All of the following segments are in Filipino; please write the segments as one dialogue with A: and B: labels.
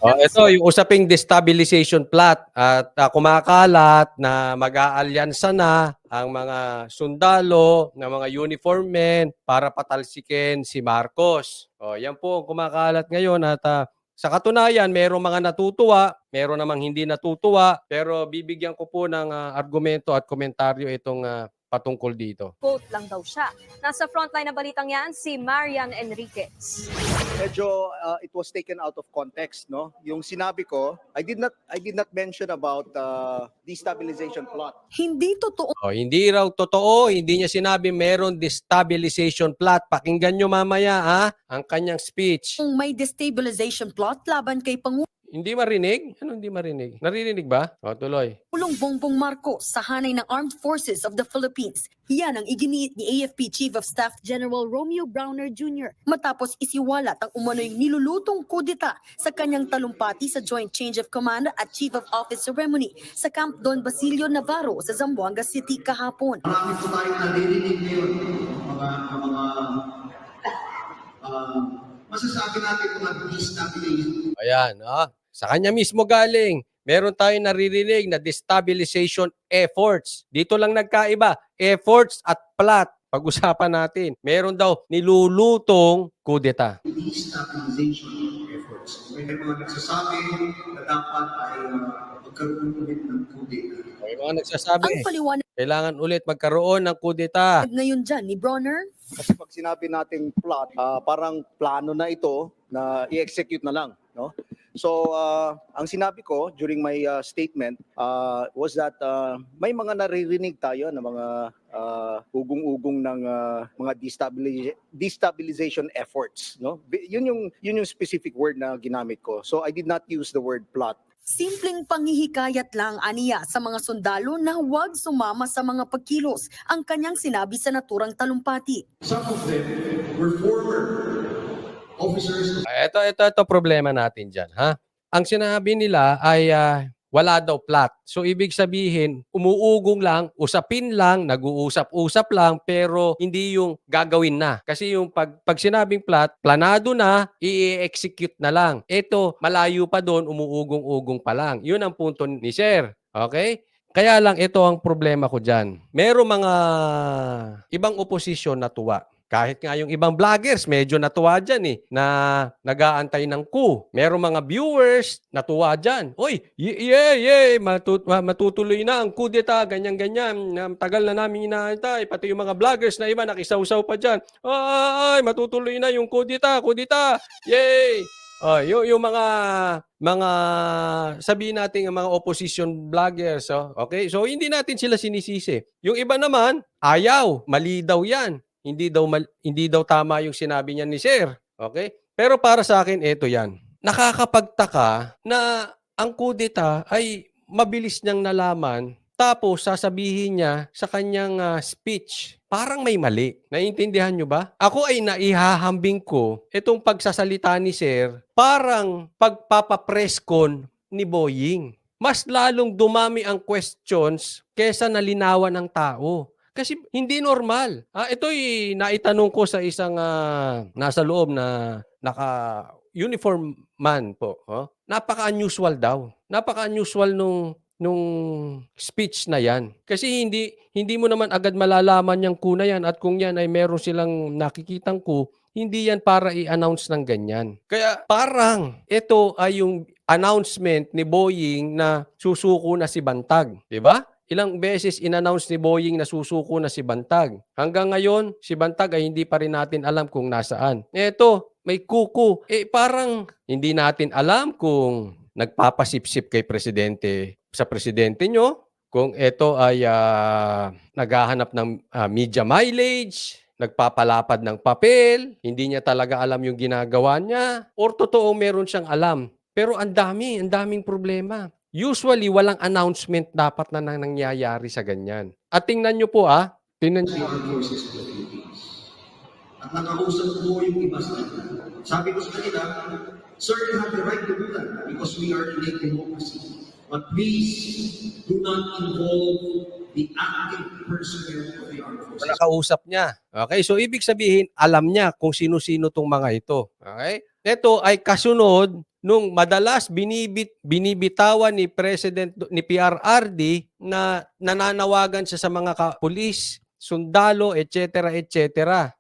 A: Oh, ito yung usaping destabilization plot at kumakalat na mag-aalyansa na ang mga sundalo ng mga uniform men para patalsikin si Marcos. Oh, yan po ang kumakalat ngayon at sa katunayan, mayroong mga natutuwa, mayroon namang hindi natutuwa, pero bibigyan ko po ng argumento at komentaryo itong patungkol dito.
B: Quote lang daw siya. Nasa frontline na balitang yan, si Marian Enriquez.
C: Medyo it was taken out of context, no? Yung sinabi ko, I did not mention about destabilization plot.
D: Hindi totoo
A: Hindi raw totoo, hindi niya sinabi meron destabilization plot. Pakinggan nyo mamaya ang kanyang speech.
D: kung may destabilization plot laban kay Pangulong
A: Hindi marinig? Ano hindi marinig? Naririnig ba? O, tuloy.
D: Bongbong Marcos sa hanay ng Armed Forces of the Philippines. Yan ang iginiit ni AFP Chief of Staff General Romeo Browner Jr. matapos isiwalat ang umano'y nilulutong kudeta sa kanyang talumpati sa Joint Change of Command at Chief of Office Ceremony sa Camp Don Basilio Navarro sa Zamboanga City kahapon.
E: Marami po tayong naririnig ngayon, masasabi natin mga destabilization.
A: Ayan, sa kanya mismo galing. Meron tayong naririnig na destabilization efforts. Dito lang nagkaiba. Efforts at plot. Pag-usapan natin. Meron daw nilulutong kudeta.
E: Destabilization efforts. May mga nagsasabi na dapat ay magkaroon ulit ng kudeta.
A: May mga nagsasabi,
D: Ang paliwanag
A: kailangan ulit magkaroon ng kudeta.
D: ngayon dyan ni Browner,
C: Kasi pag sinabi nating plot, parang plano na ito na i-execute na lang, no? So, ang sinabi ko during my statement was that may mga naririnig tayo na mga ugong-ugong ng mga destabilization efforts, no? Yun yung specific word na ginamit ko. So, I did not use the word plot.
D: simpleng panghihikayat lang aniya sa mga sundalo na huwag sumama sa mga pagkilos ang kanyang sinabi sa naturang talumpati.
E: Some of them were former officers.
A: Ito problema natin dyan, ha? Ang sinabi nila ay wala daw plot. So, ibig sabihin, umuugong lang, usapin lang, nag-uusap-usap lang, pero hindi yung gagawin na. Kasi yung pag sinabing plot, planado na, i-execute na lang. Ito, malayo pa doon, umuugong-ugong pa lang. Yun ang punto ni Sir. Okay? Kaya lang, ito ang problema ko dyan. Merong mga ibang oposisyon na tuwa. Kahit nga yung ibang vloggers, medyo natuwa dyan na nag-aantay ng coup. Merong mga viewers, natuwa dyan. Oy, matutuloy na ang coup d'etat, ganyan-ganyan. Tagal na namin inaantay. Pati yung mga vloggers na iba, nakisaw-saw pa dyan. Ay, matutuloy na yung coup d'etat, yay! Yung mga sabihin natin ang mga opposition vloggers, okay? So, hindi natin sila sinisisi. Yung iba naman, ayaw, mali daw yan. Hindi daw tama yung sinabi niya ni Sir. Okay? Pero para sa akin, ito yan. Nakakapagtaka na ang kudeta ay mabilis niyang nalaman tapos sasabihin niya sa kanyang speech, parang may mali. Naiintindihan niyo ba? Ako ay naihahambing ko itong pagsasalita ni Sir, parang pagpapapreskon ni Boying. Mas lalong dumami ang questions kesa nalinawan ng tao. Kasi hindi normal. Ito'y naitanong ko sa isang nasa loob na naka-uniform man po. Napaka-unusual daw. Napaka-unusual nung speech na yan. Kasi hindi mo naman agad malalaman yung coup na yan at kung yan ay meron silang nakikitang coup, hindi yan para i-announce ng ganyan. Kaya parang ito ay yung announcement ni Boying na susuko na si Bantag. Diba? Ilang beses in-announce ni Boying na susuko na si Bantag. Hanggang ngayon, si Bantag ay hindi pa rin natin alam kung nasaan. Eto, may kuku. Parang hindi natin alam kung nagpapasipsip kay presidente sa presidente nyo, kung ito ay naghahanap ng media mileage, nagpapalapad ng papel, hindi niya talaga alam yung ginagawa niya, or totoong meron siyang alam. Pero ang daming problema. Usually, walang announcement dapat na nangyayari sa ganyan. At tingnan nyo po tingnan nyo.
E: Armed Forces of the Philippines. At nakausap ko yung iba sa kanila. Sabi ko sa kanila, sir, you have the right to do that because we are in a democracy. But please do not involve the active personnel of the armed forces.
A: Nakausap niya. Okay, so ibig sabihin, alam niya kung sino-sino tong mga ito. Okay? ito ay kasunod nung madalas binibitawan ni ni PRRD na nananawagan siya sa mga pulis, sundalo, etc. etc.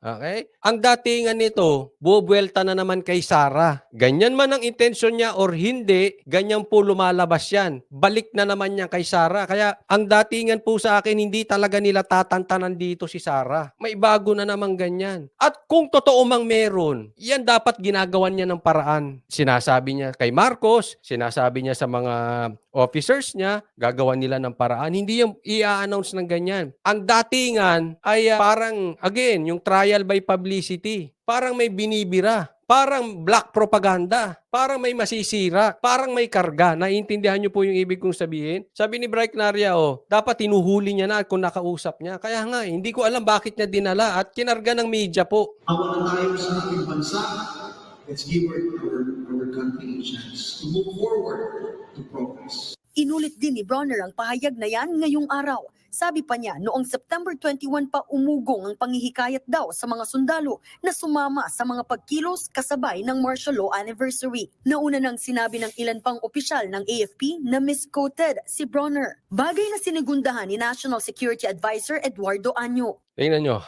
A: Okay? Ang datingan nito, bubuelta na naman kay Sara. Ganyan man ang intensyon niya or hindi, ganyan po lumalabas yan. Balik na naman niya kay Sara. Kaya ang datingan po sa akin, hindi talaga nila tatantanan dito si Sara. May bago na naman ganyan. At kung totoo mang meron, yan dapat ginagawan niya ng paraan. Sinasabi niya kay Marcos, sinasabi niya sa mga officers niya, gagawan nila ng paraan. Hindi yung i-announce ng ganyan. Ang datingan ay parang, again, yung trial by publicity. Parang may binibira. Parang black propaganda. Parang may masisira. Parang may karga. Naiintindihan niyo po yung ibig kong sabihin? Sabi ni Bright Naria, dapat tinuhuli niya na kung nakausap niya. Kaya nga, hindi ko alam bakit niya dinala at kinarga ng media po.
E: Awa na tayo sa ating bansa. Let's give our country a chance to move forward to progress.
D: Inulit din ni Bronner ang pahayag na yan ngayong araw. Sabi pa niya, noong September 21 pa umugong ang panghihikayat daw sa mga sundalo na sumama sa mga pagkilos kasabay ng martial law anniversary. Nauna nang sinabi ng ilan pang opisyal ng AFP na misquoted si Bronner. Bagay na sinigundahan ni National Security Advisor Eduardo Año.
A: Tingnan nyo.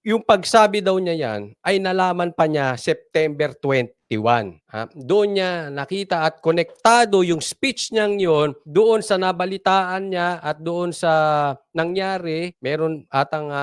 A: Yung pagsabi daw niya yan ay nalaman pa niya September 21. Doon niya nakita at konektado yung speech niyang yon doon sa nabalitaan niya at doon sa nangyari. Meron atang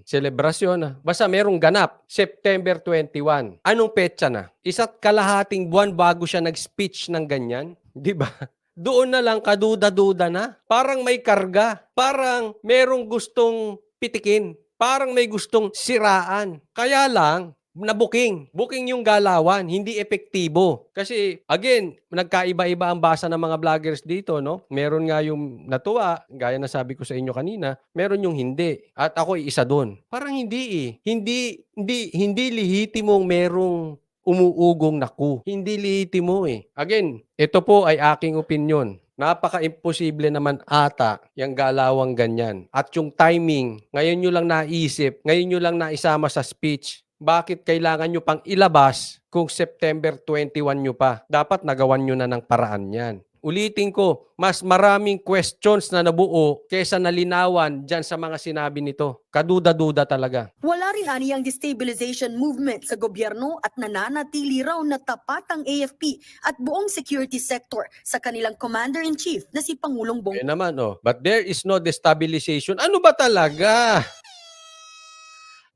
A: selebrasyon. Basta merong ganap. September 21. Anong petsa na? Isa't kalahating buwan bago siya nag-speech ng ganyan. Di ba? Doon na lang kaduda-duda na. Parang may karga. Parang merong gustong pitikin. Parang may gustong siraan. Kaya lang, nabuking. Booking yung galawan, hindi epektibo. Kasi, again, nagkaiba-iba ang basa ng mga vloggers dito, no? Meron nga yung natuwa, gaya na sabi ko sa inyo kanina, meron yung hindi. At ako isa doon. Parang hindi eh. Hindi lihitimong merong umuugong naku. Hindi lihitimo eh. Again, ito po ay aking opinion. Napaka-imposible naman ata yung galawang ganyan. At yung timing, ngayon nyo lang naisip, ngayon nyo lang naisama sa speech. Bakit kailangan nyo pang ilabas kung September 21 nyo pa? Dapat nagawan nyo na ng paraan yan. Ulitin ko, mas maraming questions na nabuo kesa nalinawan dyan sa mga sinabi nito. Kaduda-duda talaga.
D: Wala rin ani ang destabilization movement sa gobyerno at nananatili raw na tapat ang AFP at buong security sector sa kanilang commander-in-chief na si Pangulong Bongbong.
A: Naman, but there is no destabilization. Ano ba talaga?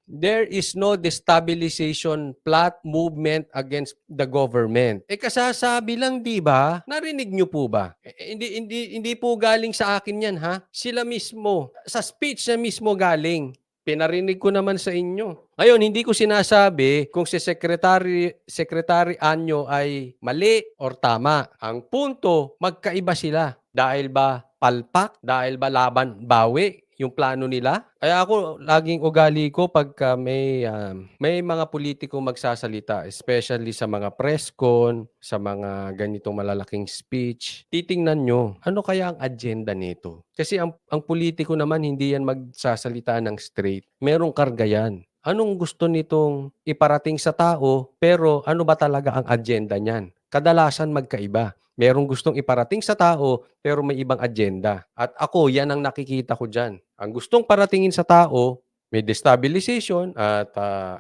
A: There is no destabilization plot movement against the government. Kasasabi lang, di ba? Narinig nyo po ba? Hindi po galing sa akin yan, ha? Sila mismo. Sa speech na mismo galing. Pinarinig ko naman sa inyo. Ngayon, hindi ko sinasabi kung si Secretary Anyo ay mali or tama. Ang punto, magkaiba sila. Dahil ba palpak? Dahil ba laban bawi? Yung plano nila. Kaya ako, laging ugali ko pagka may mga politiko magsasalita, especially sa mga press con, sa mga ganitong malalaking speech, titingnan nyo, ano kaya ang agenda nito? Kasi ang politiko naman, hindi yan magsasalita ng straight. Merong karga yan. Anong gusto nitong iparating sa tao, pero ano ba talaga ang agenda niyan? Kadalasan magkaiba. Merong gustong iparating sa tao, pero may ibang agenda. At ako, yan ang nakikita ko dyan. Ang gustong paratingin sa tao, may destabilization. At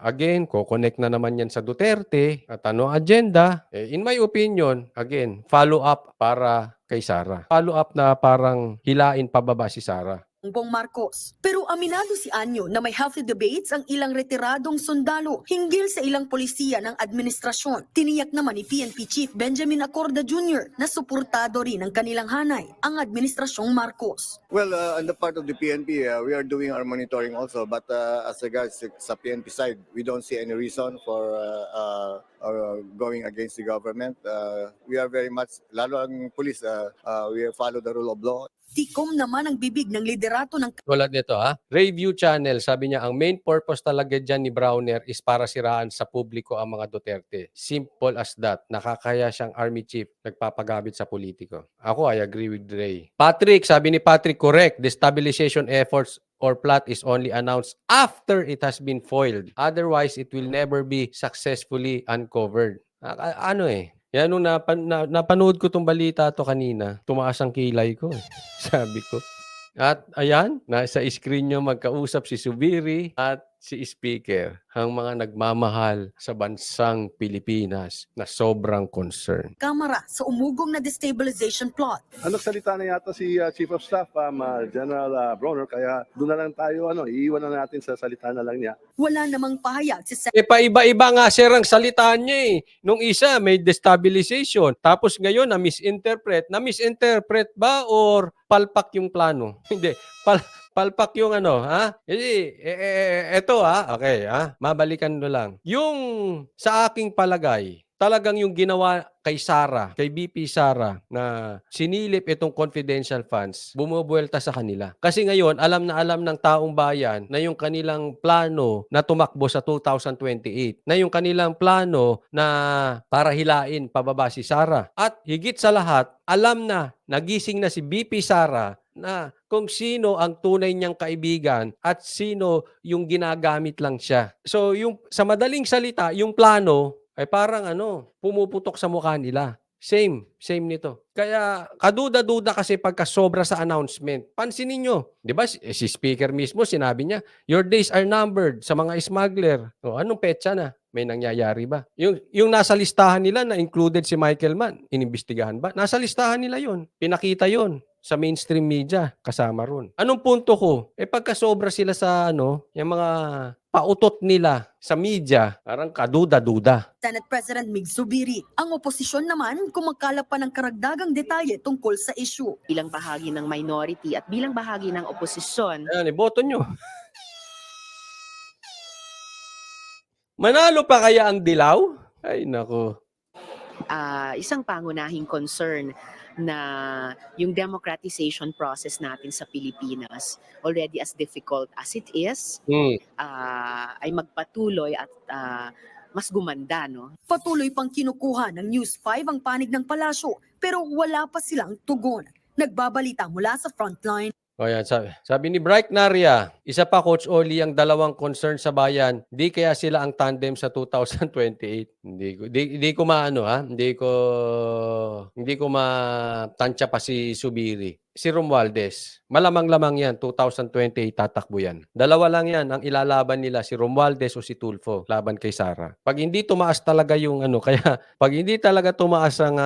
A: again, ko-connect na naman yan sa Duterte. At ano agenda? In my opinion, again, follow up para kay Sara. Follow up na parang hilain pababa si Sara.
D: Bongbong Marcos. Pero aminado si Anyo na may healthy debates ang ilang retiradong sundalo hinggil sa ilang polisiya ng administrasyon. Tiniyak naman ni PNP Chief Benjamin Acorda Jr. na suportado rin ng kanilang hanay ang administrasyong Marcos.
F: Well, on the part of the PNP, we are doing our monitoring also. But as regards sa PNP side, we don't see any reason for going against the government. We are very much, lalo ang police, we follow the rule of law.
D: Tikom naman ang bibig ng liderato ng
A: Tulad nito, Review Channel, sabi niya, ang main purpose talaga dyan ni Browner is para siraan sa publiko ang mga Duterte. Simple as that. Nakakaya siyang army chief, nagpapagamit sa politiko. Ako, I agree with Ray. Patrick, sabi ni Patrick, correct. Destabilization efforts or plot is only announced after it has been foiled. Otherwise, it will never be successfully uncovered. Ano eh, yan nung napanood ko 'tong balita 'to kanina, tumaas ang kilay ko, eh. Sabi ko. At ayan, nasa screen niyo magkausap si Zubiri at si Speaker, ang mga nagmamahal sa bansang Pilipinas na sobrang concern.
D: Kamara sa umugong na destabilization plot.
G: Nagsalita na yata si Chief of Staff, General Bronner, kaya doon na lang tayo, iiwan na natin sa salita na lang niya.
D: Wala namang pahayag si
A: Paiba-iba nga sir ang salita niya eh. Nung isa may destabilization, tapos ngayon na-misinterpret. Na-misinterpret ba or palpak yung plano? Hindi, palpak yung ha? Eto okay mabalikan mo lang. Yung sa aking palagay, talagang yung ginawa kay Sara, kay BP Sara, na sinilip itong confidential funds, bumubuelta sa kanila. Kasi ngayon, alam na alam ng taong bayan na yung kanilang plano na tumakbo sa 2028, na yung kanilang plano na para hilain pababa si Sara. At higit sa lahat, alam na, nagising na si BP Sara na kung sino ang tunay niyang kaibigan at sino yung ginagamit lang siya. So, yung sa madaling salita, yung plano ay parang pumuputok sa mukha nila. Same nito. Kaya kaduda-duda kasi pagka sobra sa announcement. Pansinin nyo, 'di ba si Speaker mismo sinabi niya, your days are numbered sa mga smuggler. O anong petsa na? May nangyayari ba? Yung nasa listahan nila na included si Michael Mann, inimbestigahan ba? Nasa listahan nila 'yon. Pinakita 'yon sa mainstream media, kasama ron. Anong punto ko? Pagka sobra sila sa yung mga pautot nila sa media, parang kaduda-duda.
D: Senate President Mig Zubiri. Ang oposisyon naman kumakalap pa ng karagdagang detalye tungkol sa issue.
H: Bilang bahagi ng minority at bilang bahagi ng oposisyon.
A: Ayan, iboto nyo. Manalo pa kaya ang dilaw? Ay, nako.
H: Isang pangunahing concern na yung democratization process natin sa Pilipinas, already as difficult as it is, ay magpatuloy at mas gumanda, no?
D: Patuloy pang kinukuha ng News 5 ang panig ng palasyo pero wala pa silang tugon. Nagbabalita mula sa frontline.
A: O yan, sabi ni Bright Naria, isa pa Coach Oli ang dalawang concern sa bayan, di kaya sila ang tandem sa 2028. Hindi ko maano hindi ko matansya pa si Zubiri. Si Romualdez, malamang-lamang yan, 2028 tatakbo yan. Dalawa lang yan ang ilalaban nila, si Romualdez o si Tulfo, laban kay Sara. Pag hindi tumaas talaga yung kaya pag hindi talaga tumaas ang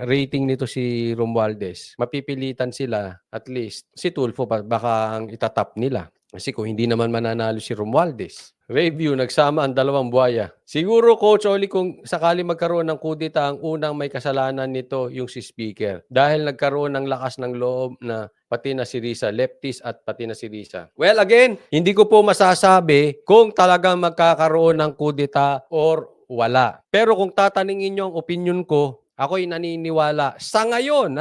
A: rating nito si Romualdez, mapipilitan sila at least si Tulfo baka ang itatap nila. Kasi kung hindi naman mananalo si Romualdez, review, nagsama ang dalawang buhaya. Siguro, Coach Oli, kung sakali magkaroon ng kudita, ang unang may kasalanan nito yung si Speaker. Dahil nagkaroon ng lakas ng loob na pati na si Risa, leftist at pati na si Risa. Well, again, hindi ko po masasabi kung talagang magkakaroon ng kudita or wala. Pero kung tatanungin nyo ang opinion ko, ako'y naniniwala. Sa ngayon,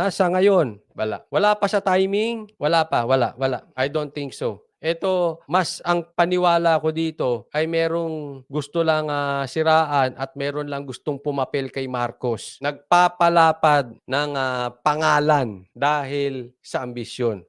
A: wala. Wala pa sa timing? Wala. I don't think so. Ito, mas ang paniwala ko dito ay merong gusto lang siraan at meron lang gustong pumapel kay Marcos. Nagpapalapad ng pangalan dahil sa ambisyon.